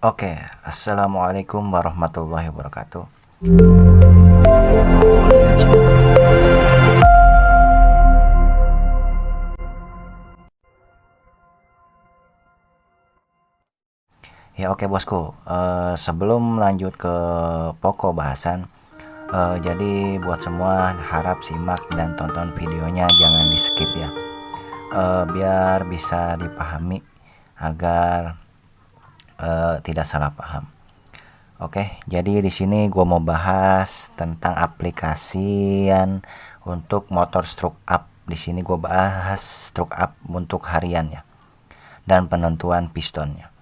Oke, assalamualaikum warahmatullahi wabarakatuh. Ya oke bosku, sebelum lanjut ke pokok bahasan, jadi buat semua harap simak dan tonton videonya, jangan di skip ya, biar bisa dipahami agar tidak salah paham. Oke, jadi di sini gue mau bahas tentang aplikasian untuk motor stroke up. Di sini gue bahas stroke up untuk harian ya, dan penentuan pistonnya.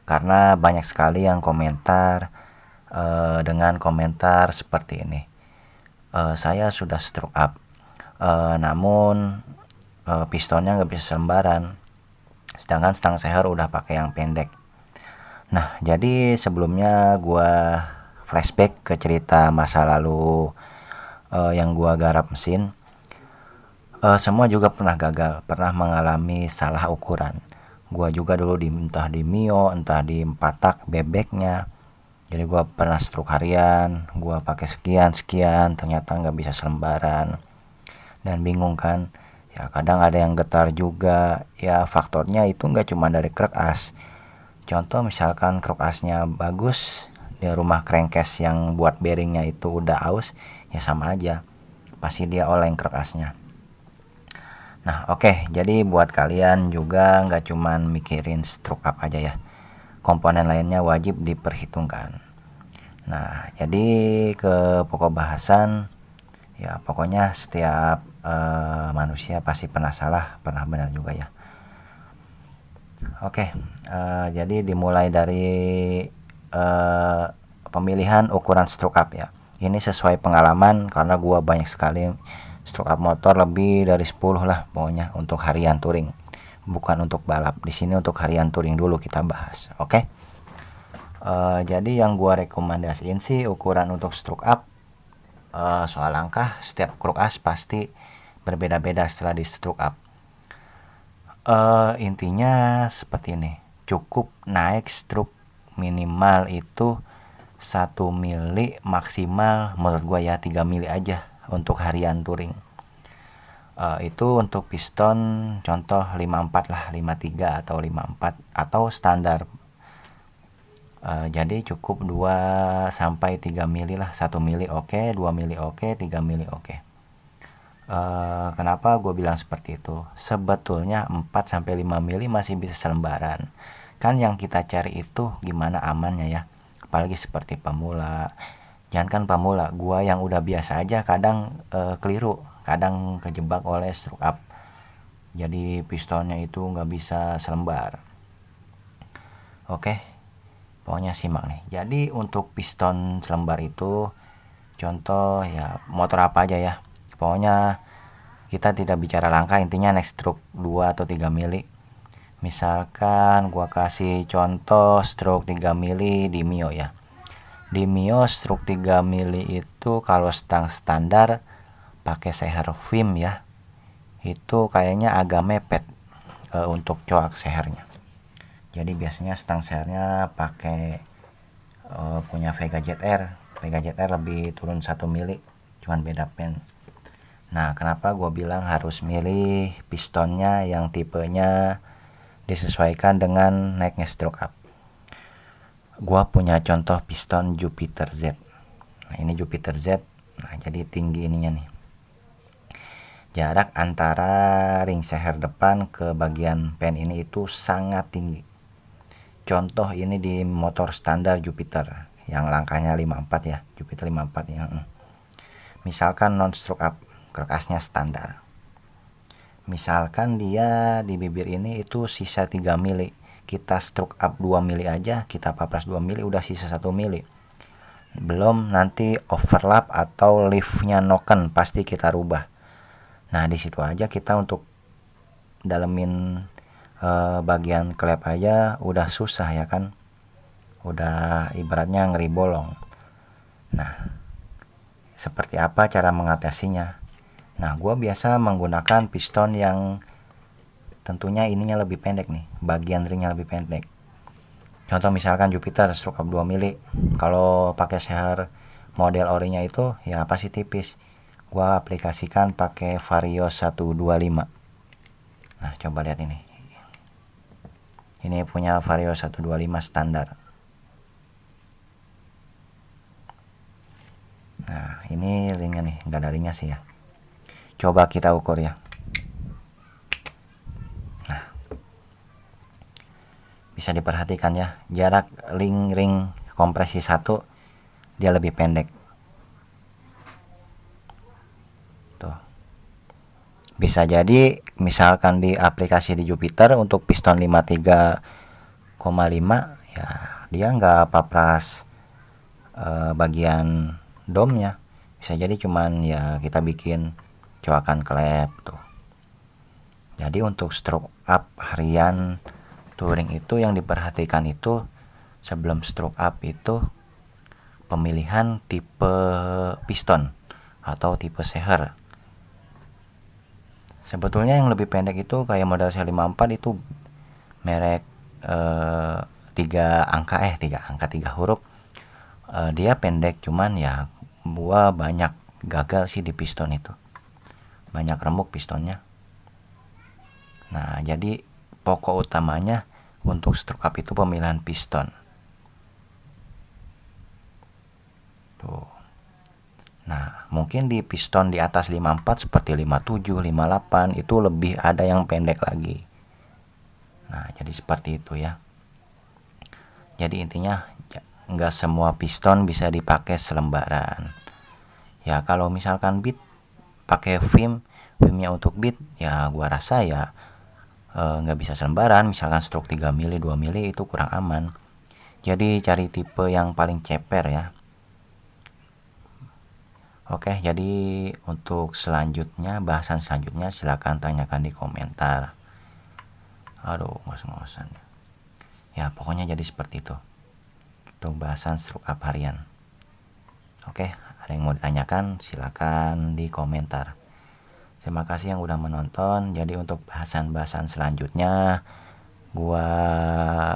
Karena banyak sekali yang komentar dengan komentar seperti ini. Saya sudah stroke up, namun pistonnya nggak bisa selembaran, sedangkan stang seher udah pakai yang pendek. Nah, jadi sebelumnya gua flashback ke cerita masa lalu yang gua garap mesin. Semua juga pernah gagal, pernah mengalami salah ukuran. Gua juga dulu entah di Mio, entah di 4 tak bebeknya. Jadi gua pernah stroke harian, gua pakai sekian, ternyata nggak bisa selembaran. Dan bingung kan? Ya kadang ada yang getar juga. Ya faktornya itu nggak cuma dari krek as. Contoh misalkan krok asnya bagus, di rumah crankcase yang buat bearingnya itu udah aus, ya sama aja, pasti dia oleng krok asnya. Nah oke, jadi buat kalian juga nggak cuman mikirin stroke up aja ya, komponen lainnya wajib diperhitungkan. Nah jadi ke pokok bahasan ya, pokoknya setiap manusia pasti pernah salah, pernah benar juga ya. Oke, jadi dimulai dari pemilihan ukuran stroke up ya. Ini sesuai pengalaman karena gua banyak sekali stroke up motor, lebih dari 10 lah pokoknya untuk harian touring. Bukan untuk balap. Di sini untuk harian touring dulu kita bahas. Oke. Jadi yang gua rekomendasiin sih ukuran untuk stroke up. Soal langkah setiap krok as pasti berbeda-beda setelah di stroke up. Intinya seperti ini, cukup naik stroke minimal itu 1 mili, maksimal menurut gua ya 3 mili aja untuk harian touring. Itu untuk piston contoh 54 lah, 53 atau 54 atau standar. Jadi cukup 2 sampai 3 mili lah, 1 mili oke, 2 mili oke, 3 mili oke. Kenapa gue bilang seperti itu? Sebetulnya 4 sampai 5 mili masih bisa selembaran. Kan yang kita cari itu gimana amannya ya. Apalagi seperti pemula. Jangankan pemula, gua yang udah biasa aja kadang keliru, kadang kejebak oleh stroke up. Jadi pistonnya itu nggak bisa selembar. Oke, pokoknya simak nih. Jadi untuk piston selembar itu contoh ya motor apa aja ya. Pokoknya kita tidak bicara langkah, intinya next stroke 2 atau 3 mili. Misalkan gua kasih contoh stroke 3 mili di Mio ya. Di Mio stroke 3 mili itu kalau stang standar pakai seher Vim ya, itu kayaknya agak mepet untuk coak sehernya. Jadi biasanya stang sehernya pakai punya Vega ZR. Vega ZR lebih turun 1 mili, cuman beda pen. Nah kenapa gue bilang harus milih pistonnya yang tipenya disesuaikan dengan naiknya stroke up. Gua punya contoh piston Jupiter Z. Nah ini Jupiter Z. Nah jadi tinggi ininya nih, jarak antara ring seher depan ke bagian pen ini itu sangat tinggi. Contoh ini di motor standar Jupiter yang langkahnya 54 ya, Jupiter 54 yang misalkan non stroke up, krek asnya standar. Misalkan dia di bibir ini itu sisa 3 mili, kita stroke up 2 mili aja, kita papras 2 mili udah sisa 1 mili. Belum nanti overlap atau liftnya noken pasti kita rubah. Nah di situ aja kita untuk dalemin bagian klep aja udah susah ya kan, udah ibaratnya ngeri bolong. Nah seperti apa cara mengatasinya? Nah gua biasa menggunakan piston yang tentunya ininya lebih pendek nih, bagian ringnya lebih pendek. Contoh misalkan Jupiter stroke up 2 mili. Kalau pakai share model orinya itu ya pasti tipis. Gua aplikasikan pakai Vario 125. Nah, coba lihat ini. Ini punya Vario 125 standar. Nah, ini ringnya nih, enggak ada ringnya sih ya. Coba kita ukur ya. Nah, bisa diperhatikan ya, jarak ring kompresi 1 dia lebih pendek. Tuh. Bisa jadi misalkan di aplikasi di Jupiter untuk piston 53,5 ya dia nggak papras bagian domnya. Bisa jadi cuman ya kita bikin coakan klep tuh. Jadi untuk stroke up harian touring itu yang diperhatikan itu sebelum stroke up itu pemilihan tipe piston atau tipe seher. Sebetulnya yang lebih pendek itu kayak model C54 itu merek 3 angka 3 huruf. Dia pendek, cuman ya gua banyak gagal sih di piston itu. Banyak remuk pistonnya. Nah, jadi pokok utamanya untuk stroke up itu pemilihan piston. Tuh. Nah, mungkin di piston di atas 54 seperti 57, 58 itu lebih ada yang pendek lagi. Nah, jadi seperti itu ya. Jadi intinya enggak semua piston bisa dipakai selembaran. Ya kalau misalkan bit pakai filmnya untuk bit ya gua rasa ya enggak bisa selembaran. Misalkan stroke 3 mili, 2 mili itu kurang aman. Jadi cari tipe yang paling ceper ya. Oke, jadi untuk selanjutnya, bahasan selanjutnya silakan tanyakan di komentar. Aduh, ngos-ngosan. Ya, pokoknya jadi seperti itu. Untuk bahasan stroke up harian. Oke, ada yang mau ditanyakan, silakan di komentar. Terima kasih yang udah menonton. Jadi untuk bahasan-bahasan selanjutnya, gua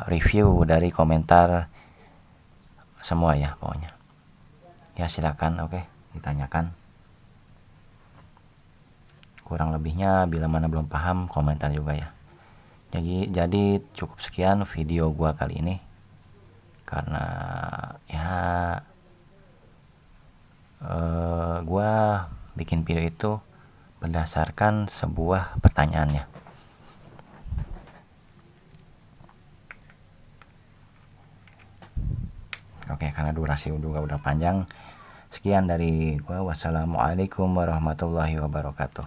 review dari komentar semua ya pokoknya. Ya silakan, oke. Ditanyakan kurang lebihnya, bila mana belum paham komentar juga ya. Jadi cukup sekian video gua kali ini karena ya gua bikin video itu berdasarkan sebuah pertanyaannya. Oke, karena durasi juga udah panjang. Sekian dari gua. Wassalamualaikum warahmatullahi wabarakatuh.